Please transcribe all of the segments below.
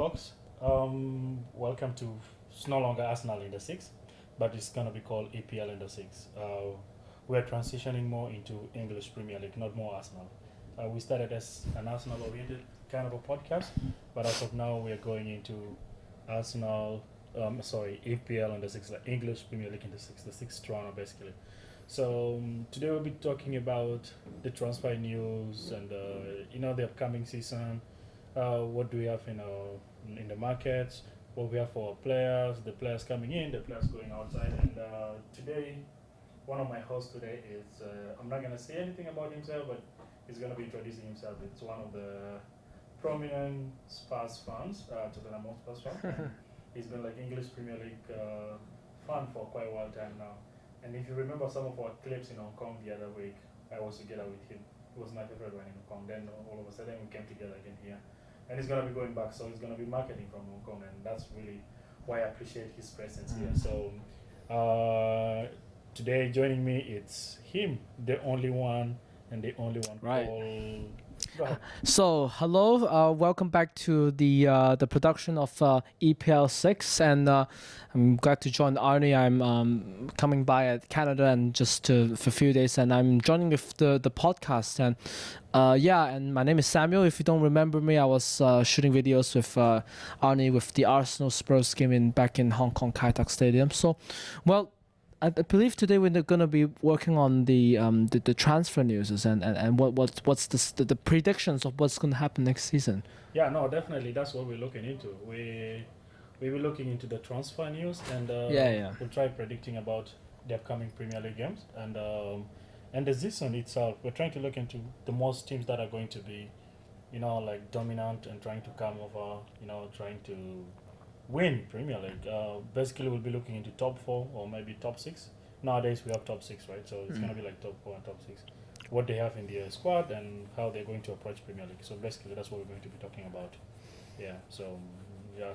Talks. Welcome to. It's no longer Arsenal in the six, but it's gonna be called EPL in the six. We're transitioning more into English Premier League, not more Arsenal. We started as an Arsenal-oriented kind of a podcast, but as of now, we're going into Arsenal. EPL in the six, like English Premier League in the sixth round, basically. So today we'll be talking about the transfer news and the upcoming season. What do we have in the markets? What we have for our players, the players coming in, the players going outside. And today, one of my hosts today is I'm not gonna say anything about himself, but he's gonna be introducing himself. It's one of the prominent Spurs fans, Tottenham Spurs fan. He's been like English Premier League fan for quite a while time now. And if you remember some of our clips in Hong Kong the other week, I was together with him. It was my favorite one in Hong Kong. Then all of a sudden we came together again here. And he's going to be going back, so he's going to be marketing from Hong Kong. And that's really why I appreciate his presence here. So today joining me, it's him, the only one and the only one Right. called... Go ahead. So, hello, welcome back to the production of EPL 6, and I'm glad to join Arnie. I'm coming by at Canada and for a few days, and I'm joining with the podcast. And and my name is Samuel. If you don't remember me, I was shooting videos with Arnie with the Arsenal Spurs game back in Hong Kong Kai Tak Stadium. So, well, I believe today we're going to be working on the transfer news and what's the predictions of what's going to happen next season. Yeah, no, definitely. That's what we're looking into. We will looking into the transfer news and we'll try predicting about the upcoming Premier League games and the season itself. We're trying to look into the most teams that are going to be, like dominant and trying to come over, trying to win Premier League. Basically, we'll be looking into top four or maybe top six. Nowadays, we have top six, right? So it's going to be like top four and top six. What they have in their squad and how they're going to approach Premier League. So basically, that's what we're going to be talking about. Yeah. So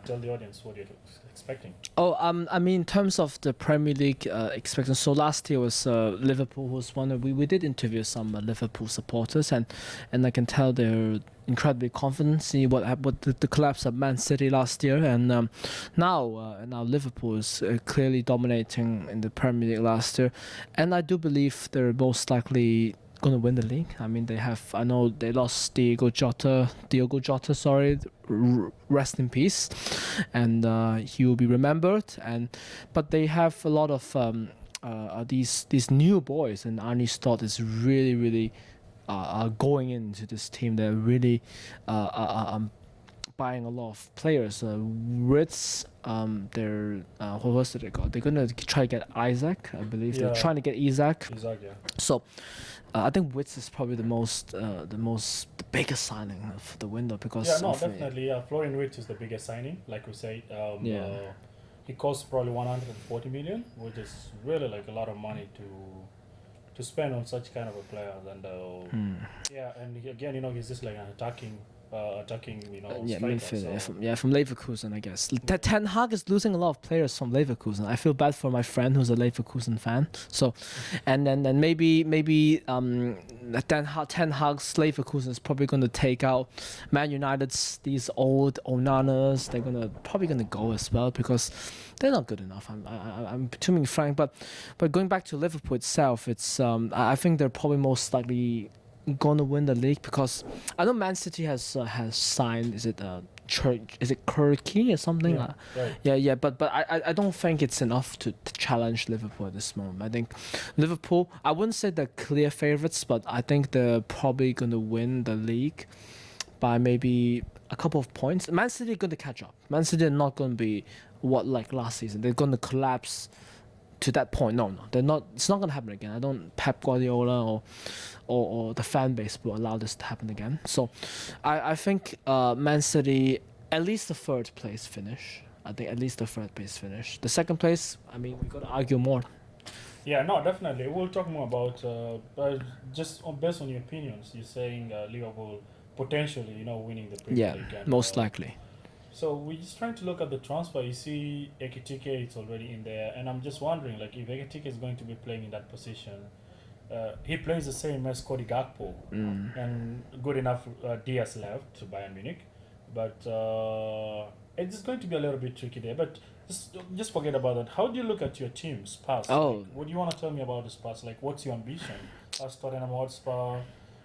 tell the audience what you're expecting. Oh, I mean, in terms of the Premier League expectations, so last year was Liverpool was one of we did interview some Liverpool supporters, and I can tell they're incredibly confident. See what the collapse of Man City last year, and now Liverpool is clearly dominating in the Premier League last year, and I do believe they're most likely going to win the league. I mean, I know they lost Diogo Jota, sorry, rest in peace, and he will be remembered. But they have a lot of these new boys, and Arne's thought is really going into this team. They're really buying a lot of players. Ritz, they're what was it they got? They're gonna try to get Isaac, I believe. Yeah. They're trying to get Isaac. Isaac, yeah. So, I think Wits is probably the biggest signing of the window because definitely. Yeah, Florian Wirtz is the biggest signing, like we say. He costs probably 140 million, which is really like a lot of money to spend on such kind of a player. And and again, he's just like an attacking, midfielder. striker. From Leverkusen, I guess. Ten Hag is losing a lot of players from Leverkusen. I feel bad for my friend who's a Leverkusen fan. So, and then maybe Ten Hag's Leverkusen is probably going to take out Man United's these old Onanas. They're probably gonna go as well because they're not good enough. I'm being frank, but going back to Liverpool itself, it's I think they're probably most likely gonna win the league because I know Man City has signed is it Kirky or something? Yeah, right. But I don't think it's enough to challenge Liverpool at this moment. I think Liverpool, I wouldn't say they're clear favorites, but I think they're probably gonna win the league by maybe a couple of points. Man City are going to catch up. Man City are not going to be like last season. They're going to collapse to that point. No, they're not. It's not going to happen again. I don't. Pep Guardiola or the fan base will allow this to happen again. So, I think Man City at least the third place finish. I think at least the third place finish. The second place, I mean, we got to argue more. Yeah, no, definitely. We'll talk more about based on your opinions. You're saying Liverpool potentially, winning the Premier League. And, most likely. So we're just trying to look at the transfer. You see, Ekitike is already in there, and I'm just wondering, like, if Ekitike is going to be playing in that position. He plays the same as Cody Gakpo, and good enough Diaz left to Bayern Munich. but it's going to be a little bit tricky there. But just forget about that. How do you look at your team's past? Like, Oh, what do you want to tell me about this past? Like, what's your ambition? As Tottenham Hotspur,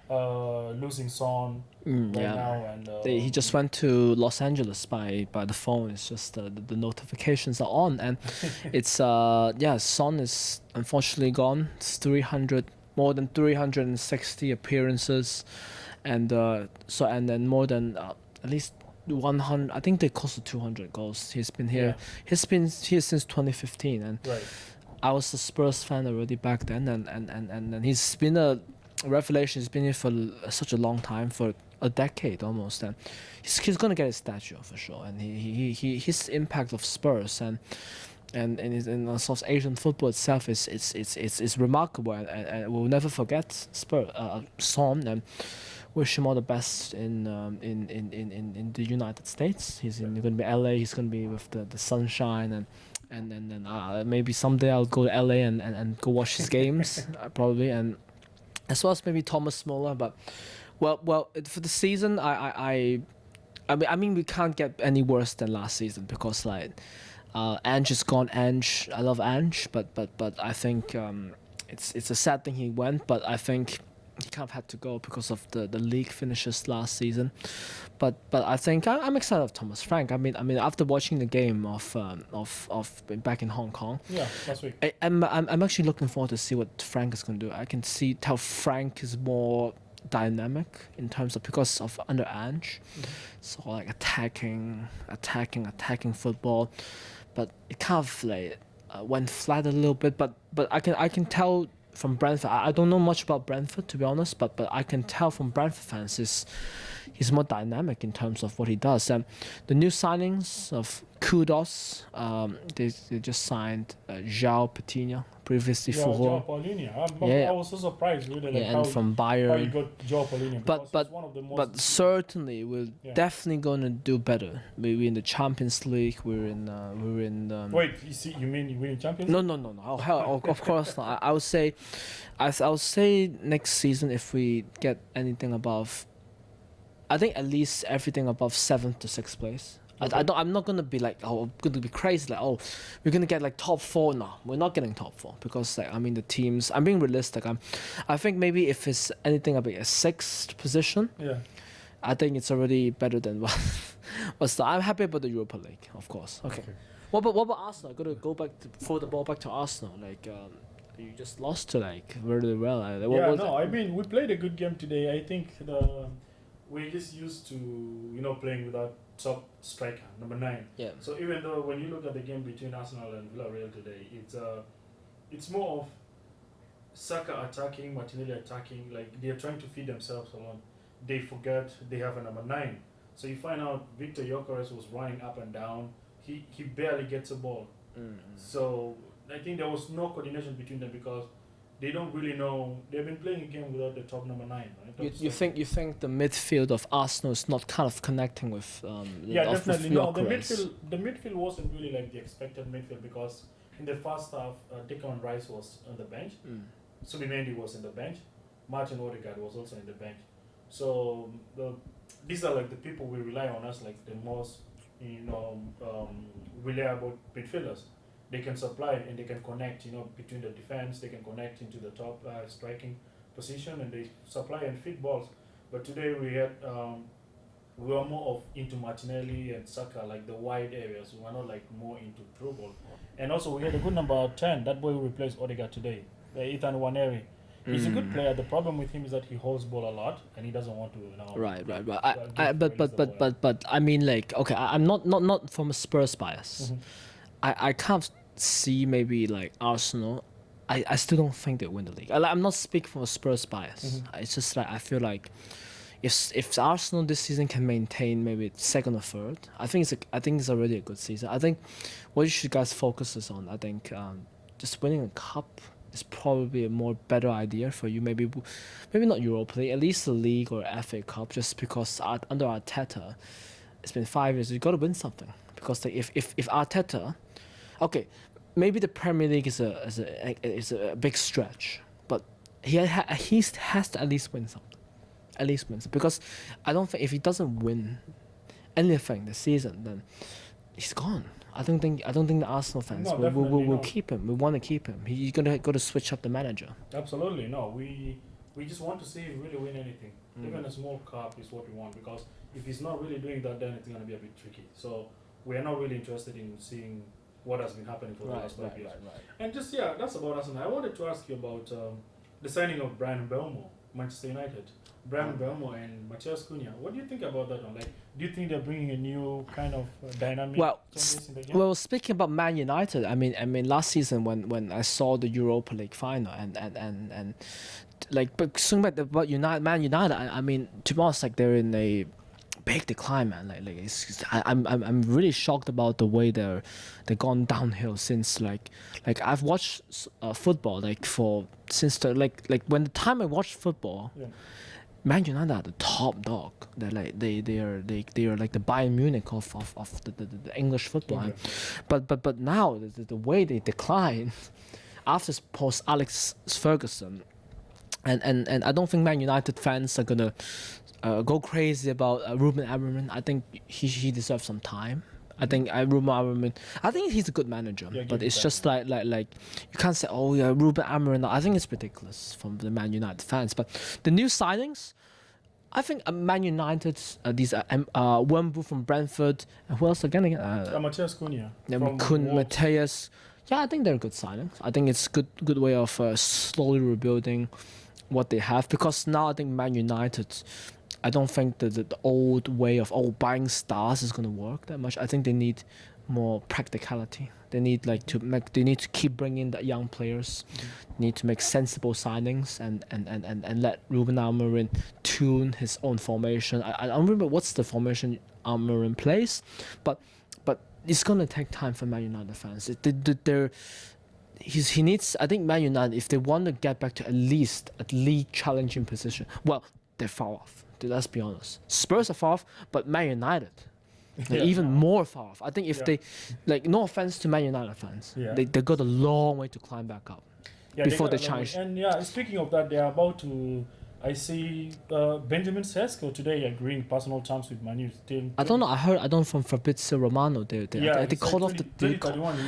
losing Son right yeah. now, and He just went to Los Angeles by the phone. It's just the notifications are on, and it's yeah. Son is unfortunately gone. It's 300 more than 360 appearances, and and then more than at least 100. I think they close to 200 goals. He's been yeah, here. He's been here since 2015, and right, I was a Spurs fan already back then, and he's been a revelation. He's been here for such a long time, for a decade almost, and he's gonna get his statue for sure. And his impact of Spurs and South Asian football itself is remarkable, and we'll never forget Spurs Son, and wish him all the best in the United States. He's going to be LA. He's going to be with the sunshine, and maybe someday I'll go to LA and go watch his games probably, and as well as maybe Thomas Muller. But for the season, I mean we can't get any worse than last season, because like Ange is gone. Ange, I love Ange, but I think it's a sad thing he went. But I think he kind of had to go because of the league finishes last season. But I think I'm excited of Thomas Frank. I mean after watching the game of back in Hong Kong, yeah, last week, I'm actually looking forward to see what Frank is going to do. I can see tell Frank is more dynamic in terms of, because of under Ange, so like attacking football, but it kind of like went flat a little bit. But I can tell from Brentford. I don't know much about Brentford, to be honest, but I can tell from Brentford fans he's more dynamic in terms of what he does. And the new signings of Kudos, they just signed João Coutinho, previously yeah, for Joao Paulinho. yeah, I was so surprised really, yeah, like and from how you Bayern. got Joao Paulinho, because But he's one of the most. but certainly we're Yeah. definitely gonna do better. We're in the Champions League. We're in. Wait, you see, you mean you win Champions No, League? no, no, no. Oh, hell, of course not. I would say, I would say next season, if we get anything above, I think at least everything above 7th to 6th place. Okay. I'm not gonna be like, oh, I'm gonna be crazy, like, oh, we're gonna get like top 4. No, we're not getting top 4, because like, I mean, the teams. I'm being realistic. I think maybe if it's anything about a 6th position, Yeah. I think it's already better than what. What's I'm happy about the Europa League, of course. Okay. What about Arsenal? I gotta go back to throw the ball back to Arsenal. Like, you just lost to like really well. Like, what Yeah, was no, it? I mean we played a good game today. I think we're just used to playing without top striker number 9. Yeah. So even though when you look at the game between Arsenal and Villarreal today, it's more of Saka attacking, Martinelli attacking. Like they're trying to feed themselves alone. They forget they have a number 9. So you find out Victor Gyökeres was running up and down. He barely gets a ball. So I think there was no coordination between them, because they don't really know. They've been playing a game without the top number 9, right? You think the midfield of Arsenal is not kind of connecting with Yeah, of definitely. No, Gyökeres? the midfield wasn't really like the expected midfield, because in the first half, Declan Rice was on the bench, Subimendi was in the bench, Martin Odegaard was also in the bench. So these are like the people we rely on as like the most reliable midfielders. They can supply and they can connect, between the defense. They can connect into the top striking position, and they supply and feed balls. But today we were more of into Martinelli and Saka, like the wide areas. We were not like more into through ball. And also we had a good number 10. That boy who replaced Odegaard today, Ethan Waneri. He's a good player. The problem with him is that he holds ball a lot and he doesn't want to. Right. give release the ball. But I mean, like, okay, I'm not from a Spurs bias. Mhm. I can't see maybe like Arsenal. I still don't think they win the league. I'm not speaking from a Spurs bias. It's just like I feel like if Arsenal this season can maintain maybe 2nd or 3rd, I think it's already a good season. I think what you should guys focus is on. I think just winning a cup is probably a more better idea for you. Maybe not Europa League, at least the league or FA Cup. Just because under Arteta, it's been 5 years. You got to win something, because like, if Arteta, okay, maybe the Premier League is a big stretch, but he has to at least win something. At least win something. Because I don't think if he doesn't win anything this season, then he's gone. I don't think the Arsenal fans No, will definitely no. keep him. We want to keep him. He's gonna switch up the manager. Absolutely no. We just want to see him really win anything. Even a small cup is what we want, because if he's not really doing that, then it's gonna be a bit tricky. So we are not really interested in seeing what has been happening for the last 5 years. And just that's about Arsenal. I wanted to ask you about the signing of Brian Belmo, Manchester United. Brian Belmo and Matheus Cunha. What do you think about that one? Like, do you think they're bringing a new kind of dynamic changes in the game? Well, speaking about Man United, I mean, last season when I saw the Europa League final and like, but something about Man United, I mean, to be honest, like they're in a big decline, man. I'm really shocked about the way they're gone downhill since like I've watched football since when the time I watched football. Yeah. Man United are the top dog. They're like they are like the Bayern Munich of the English football. Okay. But now the way they decline after post Alex Ferguson, and I don't think Man United fans are gonna go crazy about Ruben Amorim. I think he deserves some time. I think Ruben Amorim. I think he's a good manager, but it's just like you can't say, oh yeah, Ruben Amorim. I think it's ridiculous from the Man United fans. But the new signings, I think Man United, these Wembu from Brentford, and who else again? Matheus Cunha. Mateus. Yeah, I think they're good signings. I think it's good way of slowly rebuilding what they have, because now I think Man United, I don't think that the old way of buying stars is gonna work that much. I think they need more practicality. They need they need to keep bringing the young players. They need to make sensible signings and let Ruben Amorim tune his own formation. I don't remember what's the formation Amorim plays, but it's gonna take time for Man United fans. He needs. I think Man United, if they want to get back to at least a league challenging position, well, they're far off. Let's be honest. Spurs are far off, but Man United, even more far off. I think if they, no offense to Man United fans, they got a long way to climb back up before they challenge. And speaking of that, they are about to. I see Benjamin Sesko today agreeing personal terms with Man United. I don't know. I don't from Fabrizio Romano. They called off the deal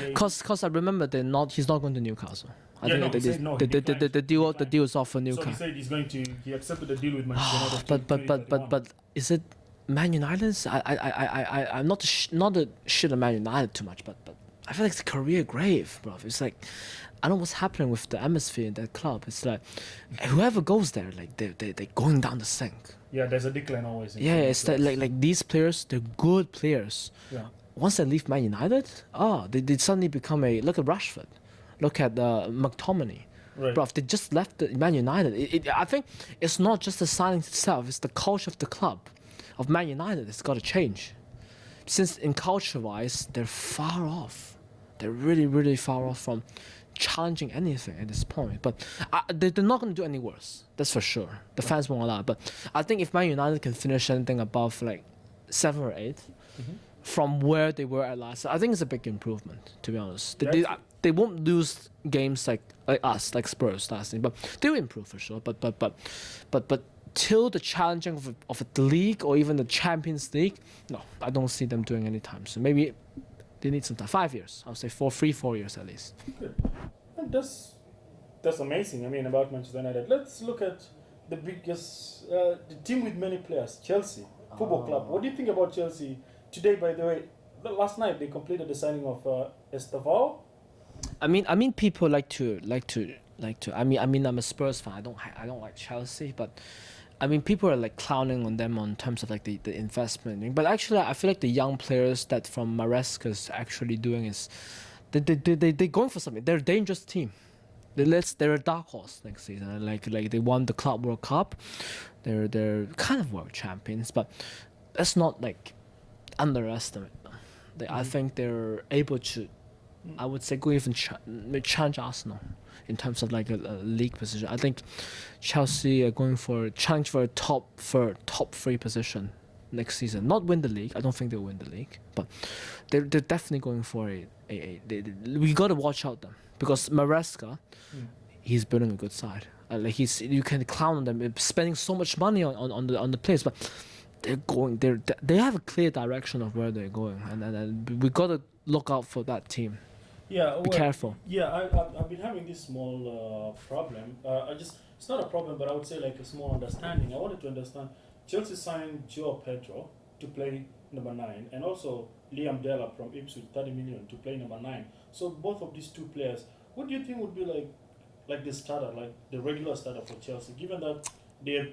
because I remember he's not going to Newcastle. I think the deal is off for Newcastle. So he said he accepted the deal with Manchester United. But is it Man United's? I'm not a shit on Man United too much, but I feel like it's a career grave, bro. It's like I don't know what's happening with the atmosphere in that club. It's like whoever goes there, like they're going down the sink. Yeah, there's a decline always. It's like these players, they're good players. Yeah. Once they leave Man United, they suddenly become look at Rashford. Look at McTominay. Right. Bro, if they just left Man United, I think it's not just the signing itself, it's the culture of the club, of Man United. It's got to change. Since in culture-wise, they're far off. They're really, really far off from challenging anything at this point. But they're not going to do any worse. That's for sure. The fans won't allow it. But I think if Man United can finish anything above 7 or 8, from where they were at last, I think it's a big improvement, to be honest. They won't lose games like us, like Spurs last season, but they'll improve for sure. But till the challenging of the league or even the Champions League, no, I don't see them doing any time. So maybe they need some time. 5 years, I'll say 4 years at least. Good. And that's amazing. I mean, about Manchester United. Let's look at the biggest, the team with many players, Chelsea Football Club. What do you think about Chelsea today? By the way, last night they completed the signing of Estevao. I mean, people like to. I mean, I'm a Spurs fan. I don't like Chelsea, but I mean, people are like clowning on them on terms of like the investment. But actually, I feel like the young players that from Maresca's actually doing is they going for something. They're a dangerous team. They're a dark horse next season. Like they won the Club World Cup. They're kind of world champions, but let's not like underestimate them. I think they're able to. I would say go even challenge Arsenal in terms of like a league position. I think Chelsea are going for challenge for a top 3 position next season. Not win the league. I don't think they'll win the league, but they're definitely going for we got to watch out them because Maresca, he's building a good side. You can clown on them spending so much money on the players, but they're going. They have a clear direction of where they're going, and we gotta look out for that team. Yeah, Be careful. Yeah, I've been having this small problem. It's not a problem, but I would say like a small understanding. I wanted to understand. Chelsea signed Joe Pedro to play number 9, and also Liam Delap from Ipswich, 30 million to play number 9. So both of these two players, what do you think would be like the starter, like the regular starter for Chelsea, given that they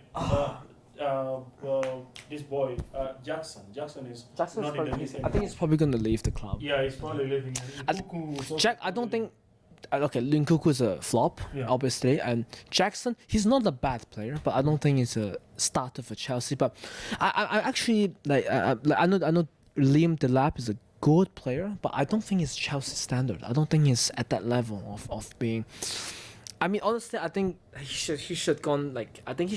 this boy Jackson is not in the list. I think he's probably gonna leave the club. Yeah, he's probably leaving. I don't think. Okay, Nkunku is a flop, Yeah. obviously, and Jackson, he's not a bad player, but I don't think he's a starter for Chelsea. But I actually I know Liam Delap is a good player, but I don't think he's Chelsea standard. I don't think he's at that level of being. I mean, honestly, I think he should gone like I think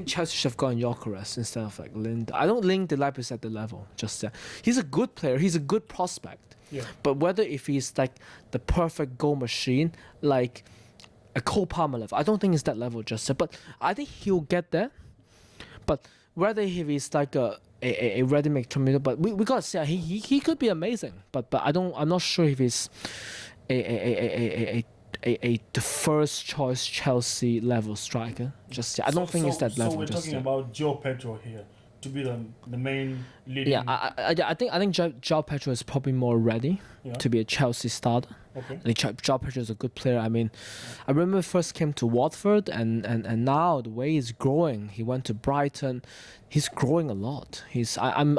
Chelsea should have gone Gyökeres instead of like Lind. I don't think Delap is at the level. Just he's a good player. He's a good prospect. Yeah. But whether if he's like the perfect goal machine, like a Cole Palmer level, I don't think it's that level just yet. But I think he'll get there. But whether if he's like a ready-made terminator, but we gotta say he could be amazing. But I'm not sure if he's the first choice Chelsea level striker. Just yet. I don't think it's that level. So we're just talking yet. about Joe Pedro here to be the main leading. Yeah, I think João Pedro is probably more ready Yeah. to be a Chelsea starter. Okay. I think João Pedro is a good player. I mean, I remember he first came to Watford, and now the way he's growing, he went to Brighton. He's growing a lot. I'm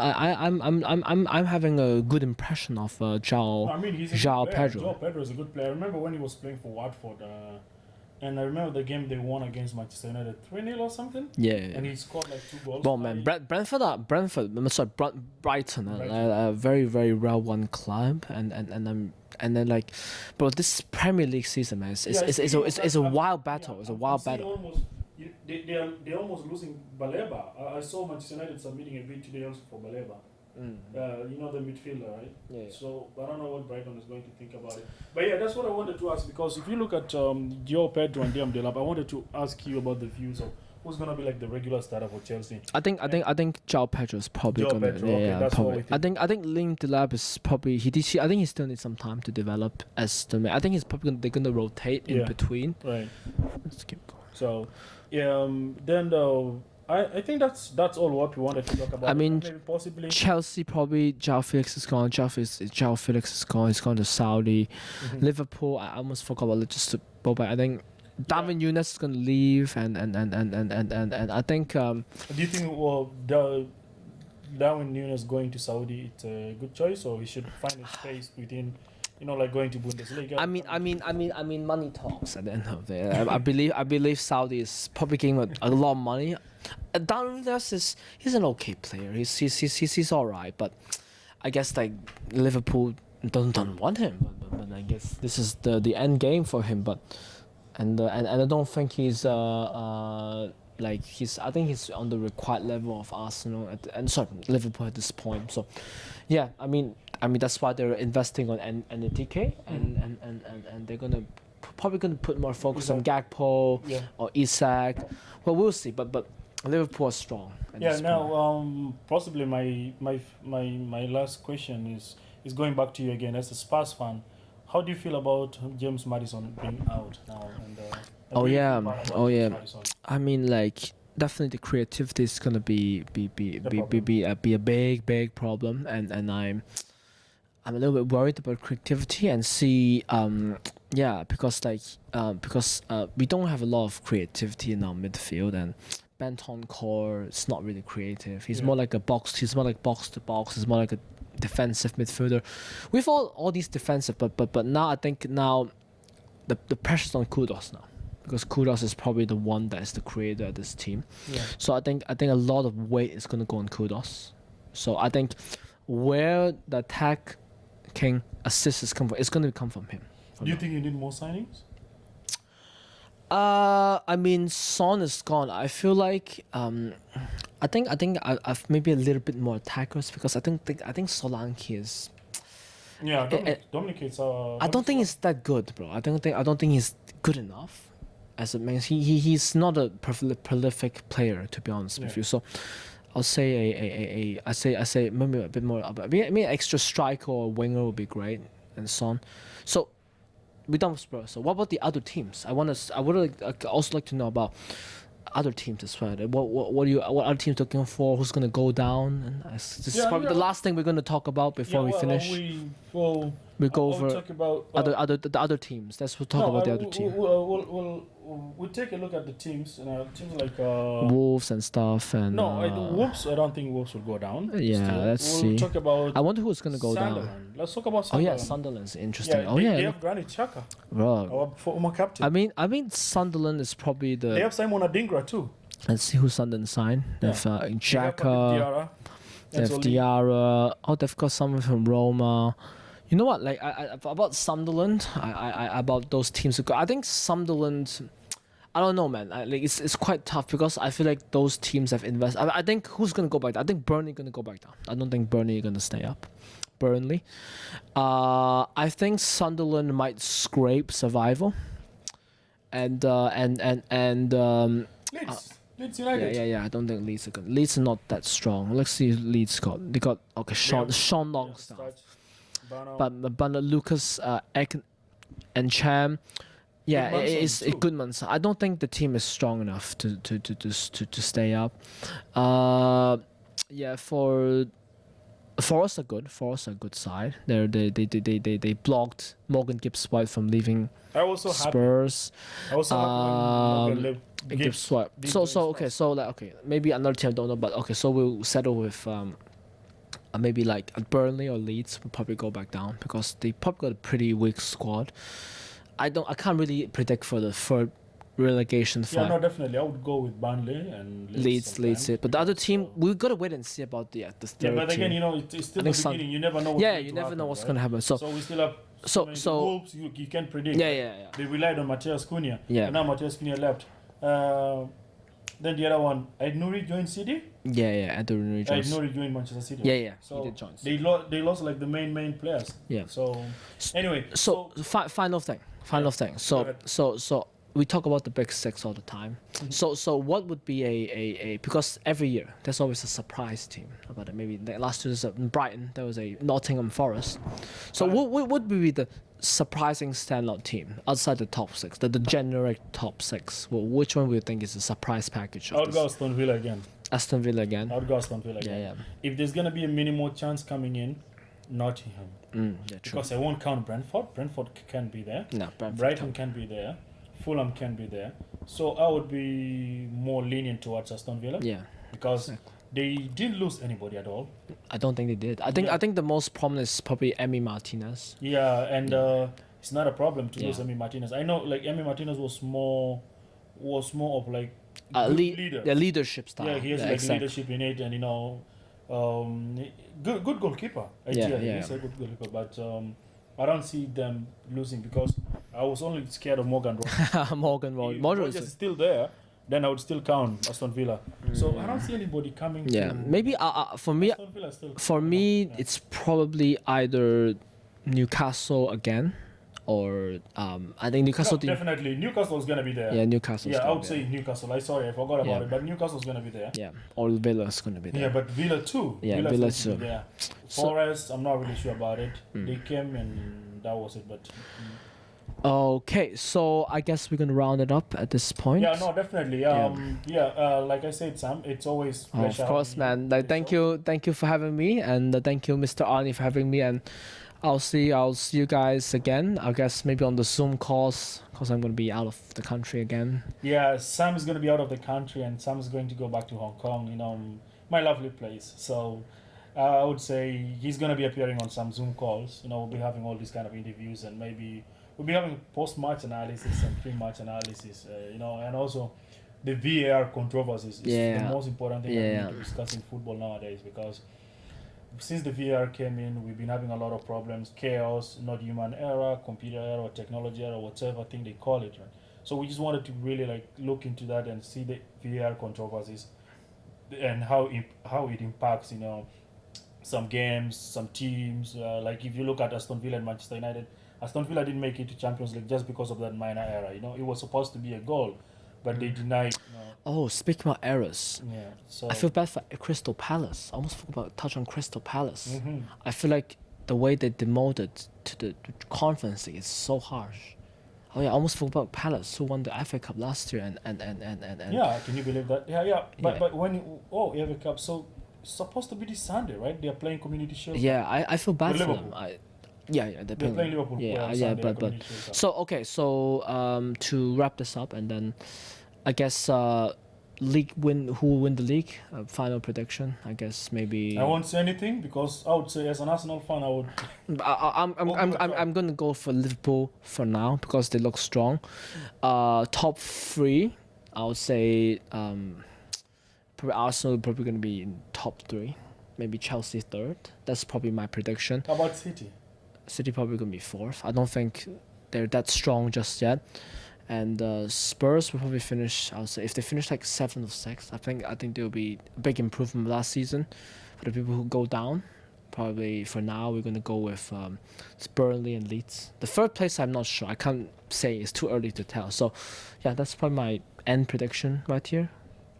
having a good impression of I mean, he's a João good player. Pedro. Joe Pedro is a good player. I remember when he was playing for Watford, and I remember the game they won against Manchester United 3-0 or something. Yeah. And he scored like 2 goals. Well, man, Brighton, Brighton. a very very well won club, and then like, bro, this Premier League season, man, it's a wild battle. It's a wild battle. They're almost losing Baleba. I saw Manchester United submitting a bid today also for Baleba. You know the midfielder, right? Yeah. So I don't know what Brighton is going to think about it. But yeah, that's what I wanted to ask, because if you look at Joe Pedro and Liam Delap, I wanted to ask you about the views of who's gonna be like the regular starter for Chelsea. I think João Pedro is probably João gonna. Pedro, okay, that's probably. what we think. I think Liam Delap is probably I think he still needs some time to develop as the man. I think he's probably they're gonna rotate in Yeah. between. Right. Let's keep going. So yeah, then I think that's all what we wanted to talk about. I mean, maybe possibly. Chelsea probably João Felix is gone. João Felix is gone. He's gone to Saudi. Mhm. Liverpool, I almost forgot about it. Just to go back, I think Darwin Núñez is gonna leave, and I think Do you think Darwin Núñez going to Saudi it's a good choice, or he should find a space within, like going to Bundesliga? I mean, money talks at the end of the day. I believe Saudi is probably giving a lot of money. Darwin Núñez he's an okay player. He's all right, but I guess like Liverpool don't want him. But I guess this is the end game for him. But and I don't think he's I think he's on the required level of Arsenal Liverpool at this point. So yeah, I mean that's why they're investing on NTK and they're probably gonna put more focus on Gakpo or Isak. Well, we'll see. But Liverpool are strong. Yeah. Now, possibly my last question is going back to you again as a Spurs fan. How do you feel about James Maddison being out now? And Maddison? I mean, like definitely the creativity is gonna be a big problem, and I'm a little bit worried about creativity and see because we don't have a lot of creativity in our midfield, and Bentancur is not really creative. He's more like box to box. He's more like a defensive midfielder. We've all these defensive, but now I think the pressure's on Kudus now, because Kudus is probably the one that is the creator of this team. Yeah. So I think a lot of weight is gonna go on Kudus. So I think where the attack king assists come from, it's gonna come from him. Do you think you need more signings? I mean, Son is gone. I feel like I think I've maybe a little bit more attackers, because I think Solanke is. Yeah, Dominic is. I don't think he's that good, bro. I don't think he's good enough. As it means he's not a prolific player, to be honest with you. So I'll say I say maybe a bit more. Maybe extra striker or winger would be great, and so on. So we done with Spurs. So what about the other teams? I would also like to know about other teams as well. What other teams looking for? Who's gonna go down? And this is Yeah, probably the last thing we're gonna talk about before we finish. We go I'll over talk about the other teams. Let's talk no. about the other team. We'll take a look at the teams. Teams like Wolves and stuff and no, Wolves. I don't think Wolves will go down. yeah, still. let's We'll see. talk about I wonder who's gonna go down. Sunderland. Let's talk about Oh Sunderland. yeah, Sunderland's interesting. Yeah, Oh they yeah, have Granit Xhaka, bro. our former captain. I mean, Sunderland is probably They the. have Simon Adingra too. Let's see who Sunderland signed. They have They have Xhaka. Diarra, They have Enzo Lee. Diarra. Oh, they've got someone from Roma. You know what? Like about Sunderland, about those teams. I think Sunderland. I don't know, man. It's quite tough because I feel like those teams have invested. I think who's gonna go back down? I think Burnley gonna go back down. I don't think Burnley are gonna stay up. Burnley. I think Sunderland might scrape survival. And Leeds United. yeah. I don't think Leeds are good. Leeds are not that strong. Let's see who Leeds got. They got okay, Sean Longstaff, but Lucas Ek and Cham. Yeah, it's Goodmanson. I don't think the team is strong enough to stay up. Yeah, for Forest are good. Forest are a good side. They blocked Morgan Gibbs-White from leaving I was so Spurs. happy. I was so happy when Morgan Gibbs-White. Okay, maybe another team I don't know, but okay, so we'll settle with maybe like Burnley or Leeds will probably go back down because they probably got a pretty weak squad. I can't really predict for the third relegation fight. Yeah, no, definitely. I would go with Burnley and Leeds. But the other team, we've got to wait and see about the third Yeah, but again, team. you know, it's still the beginning. You never know. You never know what's gonna happen. So we still have Wolves. You can't predict. Yeah. They relied on Matthias Cunha. Yeah. And now Matthias Cunha left. Then the other one, Ed Nouri joined City. Yeah. Ed Nouri joined Manchester City. Yeah. So he did join. they lost like the main players. Yeah. So anyway. Final thing. Go So we talk about the big six all the time. So what would be a because every year there's always a surprise team about it. Maybe last year was in Brighton, there was a Nottingham Forest. So what would be the surprising standout team outside the top six, the generic top six? Well, which one would you think is a surprise package? I would go Aston Villa again. Aston Villa again. I would go Aston Villa again. Yeah. If there's gonna be a minimal chance coming in, Nottingham. Yeah, true. Because I won't count Brentford. Brentford can be there. No, Brighton can be there. Fulham can be there. So I would be more lenient towards Aston Villa. Yeah. Because they didn't lose anybody at all. I don't think they did. I think the most prominent is probably Emi Martinez. Yeah, and it's not a problem to lose Emi Martinez. I know, like Emi Martinez was more of like leader. The leadership style. Yeah, he has leadership in it, and good goalkeeper. He's a good goalkeeper, but I don't see them losing because I was only scared of Morgan Rogers. Morgan If Rogers Rogers is still there, then I would still count Aston Villa. So I don't see anybody coming. Yeah, maybe for me, Aston Villa still it's probably either Newcastle again, or I think Newcastle. Definitely Newcastle's gonna be there. Yeah, Newcastle. Yeah, I would say Newcastle. I forgot about it, but Newcastle's gonna be there. Yeah, or Villa's gonna be there. Yeah, but Villa too. Yeah, Villa too. Yeah, Forest. I'm not really sure about it. They came and that was it. But okay, so I guess we're gonna round it up at this point. yeah, no, definitely. Like I said, Sam, it's always pleasure. Of course, man. Like, thank you for having me, and thank you, Mr. Arnie, for having me. And I'll see you guys again. I guess maybe on the Zoom calls, because I'm gonna be out of the country again. Yeah, Sam is gonna be out of the country, and Sam is going to go back to Hong Kong. My lovely place. So. I would say he's going to be appearing on some Zoom calls. We'll be having all these kind of interviews, and maybe we'll be having post-match analysis and pre-match analysis, and also the VAR controversies is the most important thing that we need to discuss in football nowadays, because since the VAR came in, we've been having a lot of problems, chaos, not human error, computer error, technology error, whatever thing they call it. Right? So we just wanted to really look into that and see the VAR controversies and how it impacts, some games, some teams. Like if you look at Aston Villa and Manchester United, Aston Villa didn't make it to Champions League just because of that minor error. It was supposed to be a goal, but they denied. Oh, speaking about errors, Yeah. So I feel bad for Crystal Palace. I almost forgot about touch on Crystal Palace. Mm-hmm. I feel like the way they demoted to the conference league is so harsh. Oh yeah, I almost forgot about Palace, who won the FA Cup last year, and Yeah, can you believe that? Yeah. But Yeah. but when FA Cup, so it's supposed to be this Sunday, right? They are playing Community Shield. yeah, I feel bad With for them. Liverpool. They're They're playing, playing Liverpool. Yeah, On yeah, Sunday, but Community Shield Cup. so okay, so to wrap this up, and then I guess league win. Who will win the league? Final prediction. I guess maybe. I won't say anything because I would say as an Arsenal fan, I would. I'm gonna go for Liverpool for now because they look strong. Top three, I would say probably Arsenal probably gonna be in top three, maybe Chelsea third. That's probably my prediction. How about City? City probably gonna be fourth. I don't think they're that strong just yet. And Spurs will probably finish. I would say if they finish like seventh or sixth, I think there will be a big improvement last season. For the people who go down, probably for now we're gonna go with Burnley and Leeds. The third place I'm not sure. I can't say. It's too early to tell. So, yeah, that's probably my end prediction right here.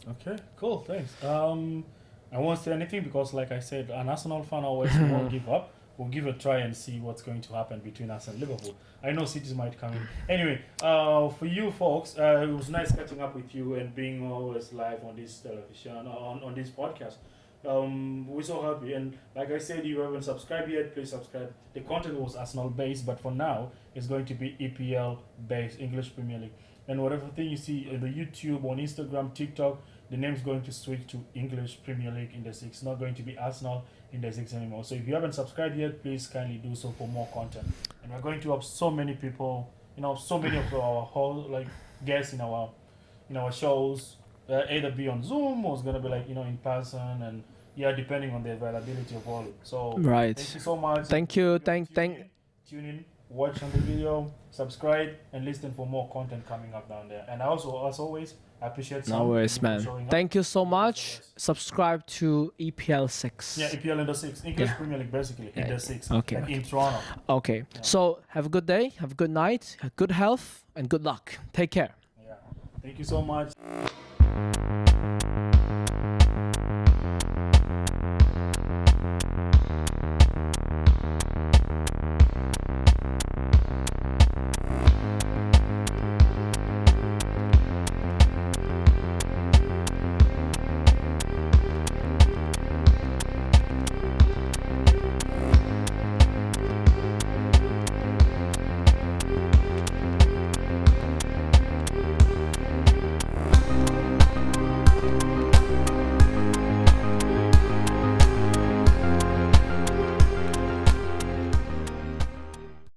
Okay, cool, thanks. I won't say anything because, like I said, an Arsenal fan always won't give up. We'll give it a try and see what's going to happen between us and Liverpool. I know City might come in. Anyway, for you folks, it was nice catching up with you and being always live on this television, on this podcast. We're so happy. And like I said, if you haven't subscribed yet, please subscribe. The content was Arsenal based, but for now, it's going to be EPL based, English Premier League. And whatever thing you see on the YouTube, on Instagram, TikTok, the name's going to switch to English Premier League in the 6. Not going to be Arsenal in the 6 anymore. So if you haven't subscribed yet, please kindly do so for more content. And we're going to have so many people, so many of our whole guests in our shows, either be on Zoom or it's gonna be in person, and depending on the availability of all. So Right. thank you so much. Thank you. Tune in, watch on the video, subscribe, and listen for more content coming up down there. And I also, as always, I appreciate No worries, man. Thank you so much. Subscribe to EPL 6. Yeah, EPL in the 6. English Premier League, basically, in the 6. Okay. In Toronto. Okay. Yeah. So have a good day, have a good night, have good health, and good luck. Take care. Yeah. Thank you so much.